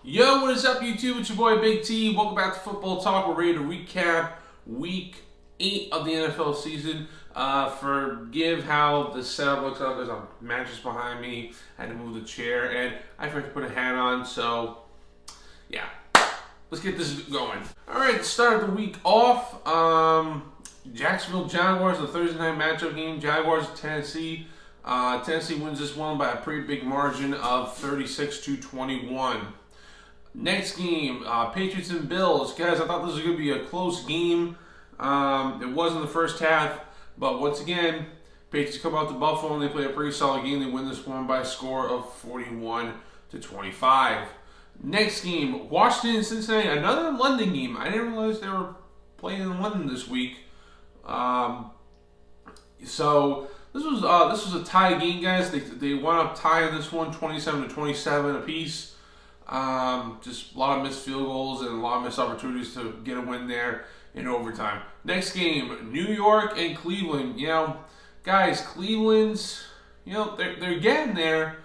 Yo, what is up, YouTube? It's your boy Big T. Welcome back to Football Talk. We're ready to recap Week 8 of the NFL season. Forgive how the setup looks like. There's a mattress behind me. I had to move the chair, and I forgot to put a hat on. So, yeah, let's get this going. All right, to start the week off, Jacksonville Jaguars, the Thursday night matchup game. Jaguars, Tennessee. Tennessee wins this one by a pretty big margin of 36-21. Next game, Patriots and Bills. Guys, I thought this was going to be a close game. It was in the first half, but once again, Patriots come out to Buffalo and they play a pretty solid game. They win this one by a score of 41-25. Next game, Washington and Cincinnati, another London game. I didn't realize they were playing in London this week. So this was a tie game, guys. They wound up tying this one 27-27 apiece. Just a lot of missed field goals and a lot of missed opportunities to get a win there in overtime. Next game, New York and Cleveland. Guys, Cleveland's, they're getting there.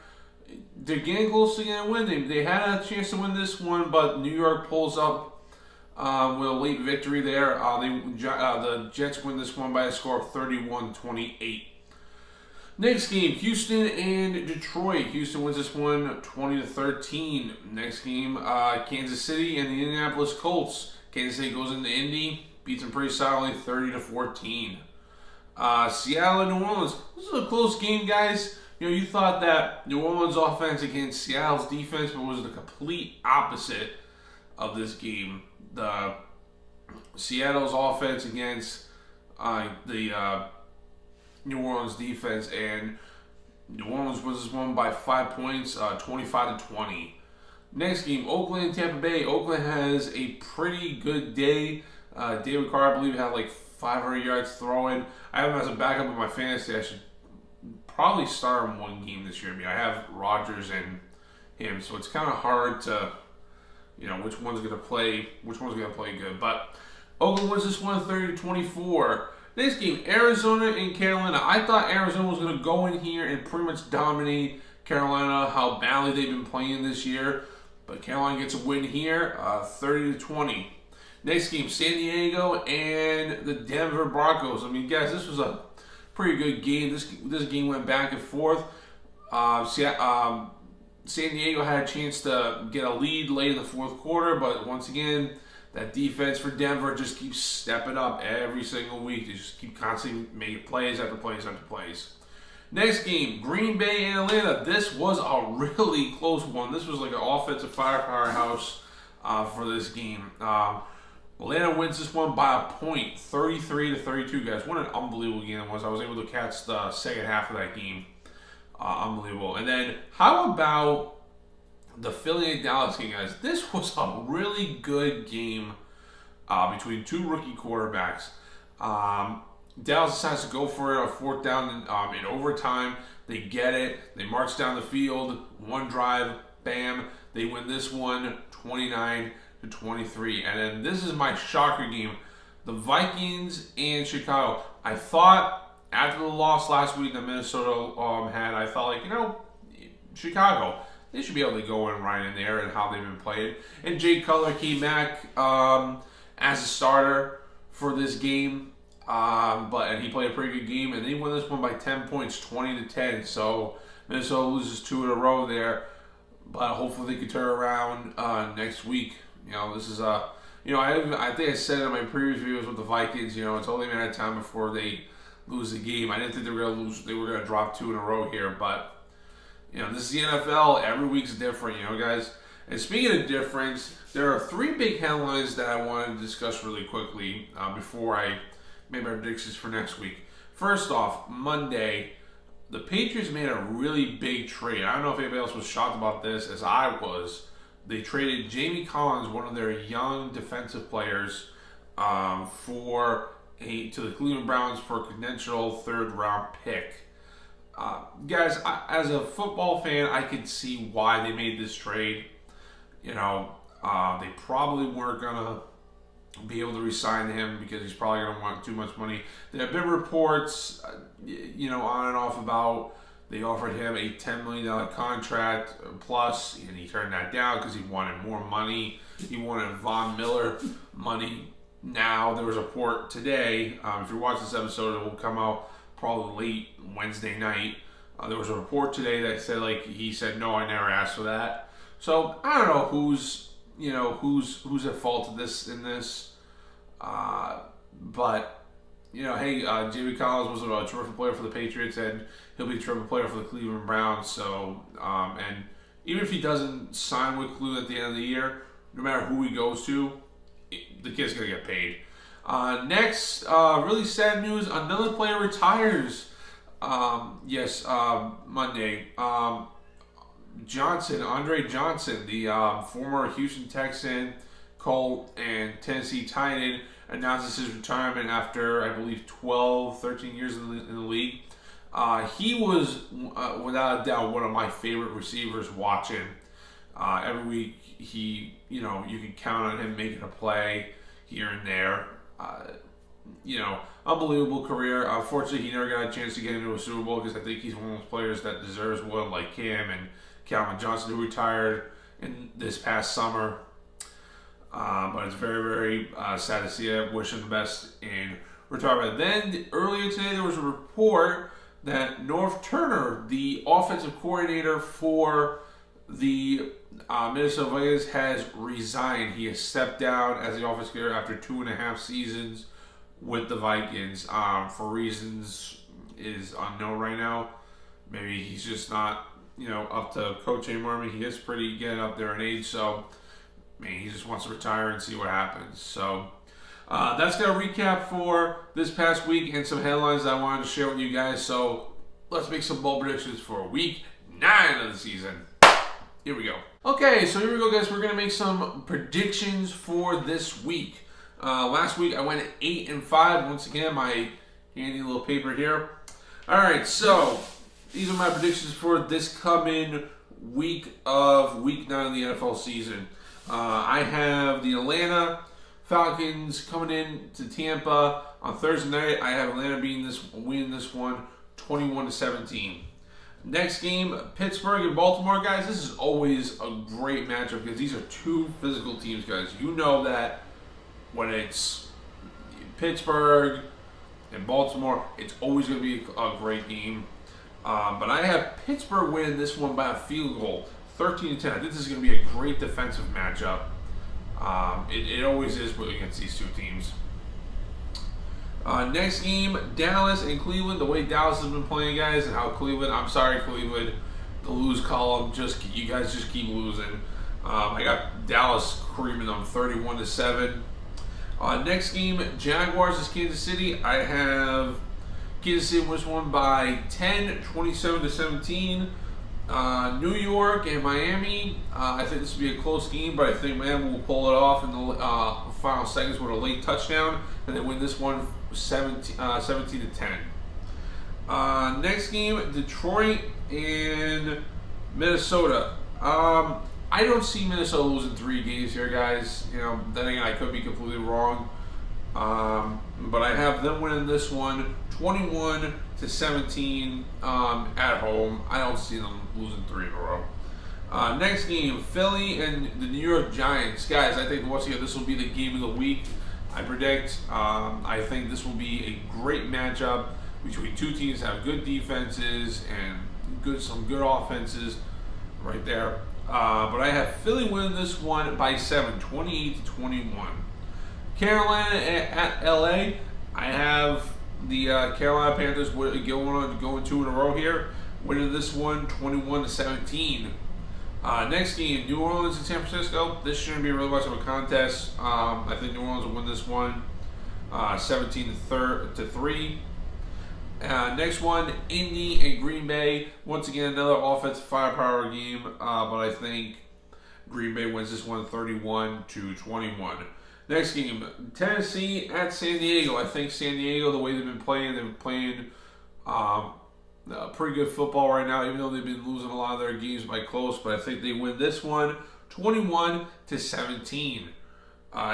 They're getting close to getting a win. They had a chance to win this one, but New York pulls up with a late victory there. The Jets win this one by a score of 31-28. Next game, Houston and Detroit. Houston wins this one 20-13. Next game, Kansas City and the Indianapolis Colts. Kansas City goes into Indy, beats them pretty solidly 30-14. Seattle and New Orleans. This is a close game, guys. You thought that New Orleans offense against Seattle's defense, but was the complete opposite of this game. The Seattle's offense against the New Orleans defense, and New Orleans wins this one by 5 points, 25-20. Next game, Oakland and Tampa Bay. Oakland has a pretty good day. David Carr, I believe, had like 500 yards throwing. I have him as a backup in my fantasy. I should probably start him one game this year. I have Rodgers and him, so it's kind of hard to, which one's going to play good. But Oakland wins this one 30-24. Next game, Arizona and Carolina. I thought Arizona was going to go in here and pretty much dominate Carolina, how badly they've been playing this year. But Carolina gets a win here, 30-20. Next game, San Diego and the Denver Broncos. Guys, this was a pretty good game. This game went back and forth. San Diego had a chance to get a lead late in the fourth quarter, but once again, that defense for Denver just keeps stepping up every single week. They just keep constantly making plays after plays after plays. Next game, Green Bay and Atlanta. This was a really close one. This was like an offensive firepower house for this game. Atlanta wins this one by a point, 33-32, guys. What an unbelievable game it was. I was able to catch the second half of that game. Unbelievable. And then how about the Philly and Dallas game, guys? This was a really good game between two rookie quarterbacks. Dallas decides to go for it on fourth down in overtime. They get it. They march down the field. One drive, bam. They win this one 29-23. And then this is my shocker game. The Vikings and Chicago. I thought after the loss last week that Minnesota had, I felt like, Chicago, they should be able to go in right in there and how they've been playing. And Jay Cutler came back as a starter for this game. And he played a pretty good game, and they won this one by 10 points, 20-10. So Minnesota loses 2 in a row there, but hopefully they can turn around next week. This is I think I said in my previous videos with the Vikings, it's only a matter of time before they lose the game. I didn't think they were going to lose. They were going to drop 2 in a row here, but this is the NFL. Every week's different, guys. And speaking of difference, there are 3 big headlines that I wanted to discuss really quickly before I made my predictions for next week. First off, Monday, the Patriots made a really big trade. I don't know if anybody else was shocked about this, as I was. They traded Jamie Collins, one of their young defensive players, to the Cleveland Browns for a potential 3rd-round pick. Guys, as a football fan, I could see why they made this trade. They probably weren't going to be able to re-sign him because he's probably going to want too much money. There have been reports, on and off about They offered him a $10 million contract plus, and he turned that down because he wanted more money. He wanted Von Miller money. Now, there was a report today, if you're watching this episode, it will come out probably late Wednesday night. There was a report today that said, like, he said, no, I never asked for that. So, I don't know who's at fault in this. But, hey, Jamie Collins was a terrific player for the Patriots, and he'll be a terrific player for the Cleveland Browns. So, and even if he doesn't sign with Cleveland at the end of the year, no matter who he goes to, the kid's going to get paid. Next, really sad news, another player retires. Monday. Andre Johnson, the former Houston Texan, Colt, and Tennessee tight end, announces his retirement after, I believe, 13 years in the league. He was, without a doubt, one of my favorite receivers watching. Every week, you can count on him making a play here and there. Unbelievable career. Unfortunately, he never got a chance to get into a Super Bowl because I think he's one of those players that deserves one, like Cam and Calvin Johnson, who retired in this past summer. But it's very, very sad to see it. Wish him the best in retirement. Then, earlier today, there was a report that Norv Turner, the offensive coordinator for the Minnesota Vikings, has resigned. He has stepped down as the offensive coordinator after 2.5 seasons with the Vikings. For reasons is unknown right now. Maybe he's just not, up to coach anymore. I mean, he is pretty getting up there in age, so he just wants to retire and see what happens. So that's going to recap for this past week and some headlines that I wanted to share with you guys. So let's make some bold predictions for week 9 of the season. Here we go. Okay, so here we go, guys. We're going to make some predictions for this week. Last week I went 8-5. Once again, my handy little paper here. All right, so these are my predictions for this coming week of week 9 of the NFL season. I have the Atlanta Falcons coming in to Tampa on Thursday night. I have Atlanta winning this one 21-17. Next game, Pittsburgh and Baltimore, guys. This is always a great matchup because these are two physical teams, guys. You know that when it's Pittsburgh and Baltimore, it's always going to be a great game. But I have Pittsburgh winning this one by a field goal, 13-10. I think this is going to be a great defensive matchup. It always is against these two teams. Next game, Dallas and Cleveland. The way Dallas has been playing, guys, and how Cleveland, I'm sorry, Cleveland, the lose column, you guys just keep losing. I got Dallas creaming them 31-7. Next game, Jaguars is Kansas City. I have Kansas City was won by 10, 27-17. New York and Miami. I think this will be a close game, but I think Miami will pull it off in the final seconds with a late touchdown, and they win this one 17-10. Next game, Detroit and Minnesota. I don't see Minnesota losing 3 games here, guys. Then again, I could be completely wrong. But I have them winning this one 21-17 at home. I don't see them losing 3 in a row. Next game, Philly and the New York Giants. Guys, I think once again this will be the game of the week. I predict. I think this will be a great matchup between two teams that have good defenses and some good offenses right there. But I have Philly winning this one by 7, 28-21. Carolina at LA. I have the Carolina Panthers going 2 in a row here, winning this one 21-17. Next game, New Orleans and San Francisco. This shouldn't be really much of a contest. I think New Orleans will win this one 17-3. Next one, Indy and Green Bay. Once again, another offensive firepower game, but I think Green Bay wins this one 31-21. Next game, Tennessee at San Diego. I think San Diego, the way they've been playing pretty good football right now, even though they've been losing a lot of their games by close, but I think they win this one 21-17.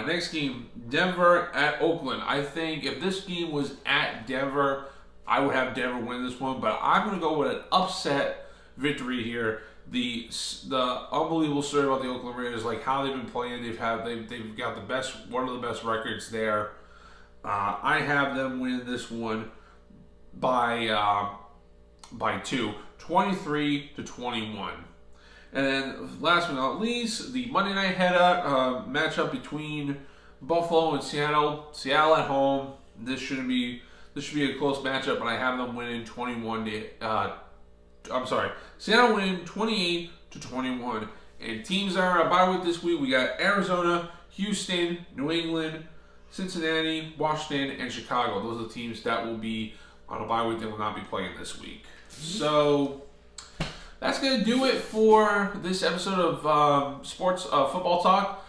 Next game, Denver at Oakland. I think if this game was at Denver, I would have Denver win this one, but I'm going to go with an upset victory here. The unbelievable story about the Oakland Raiders, like how they've been playing. They've got one of the best records there. I have them win this one by 2, 23-21. And then last but not least, the Monday night matchup between Buffalo and Seattle. Seattle at home. This should be a close matchup, but I have them winning Seattle winning 28-21. And teams that are on a bye week this week, we got Arizona, Houston, New England, Cincinnati, Washington, and Chicago. Those are the teams that will be on a bye week that will not be playing this week. So that's going to do it for this episode of football talk.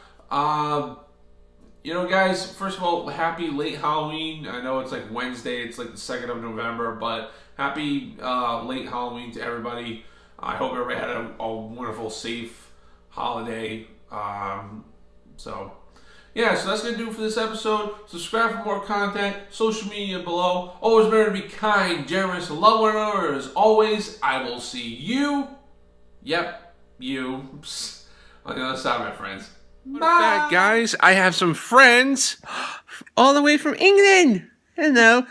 Guys, first of all, happy late Halloween. I know it's like Wednesday, it's like the 2nd of November, but happy late Halloween to everybody. I hope everybody had a wonderful, safe holiday. So that's going to do it for this episode. Subscribe for more content, social media below. Always remember to be kind, generous, and love one another. As always, I will see you, on the other side, my friends. Bye. Guys, I have some friends all the way from England. Hello.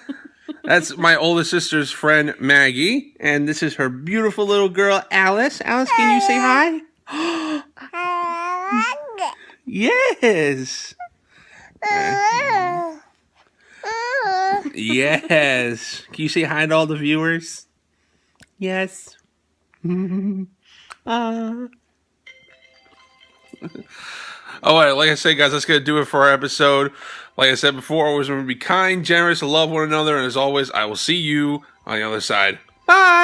That's my oldest sister's friend, Maggie. And this is her beautiful little girl, Alice. Alice, can you say hi? Yes. Yes. Can you say hi to all the viewers? Yes. Alright, like I said, guys, that's going to do it for our episode. Like I said before, always remember to be kind, generous, and love one another. And as always, I will see you on the other side. Bye!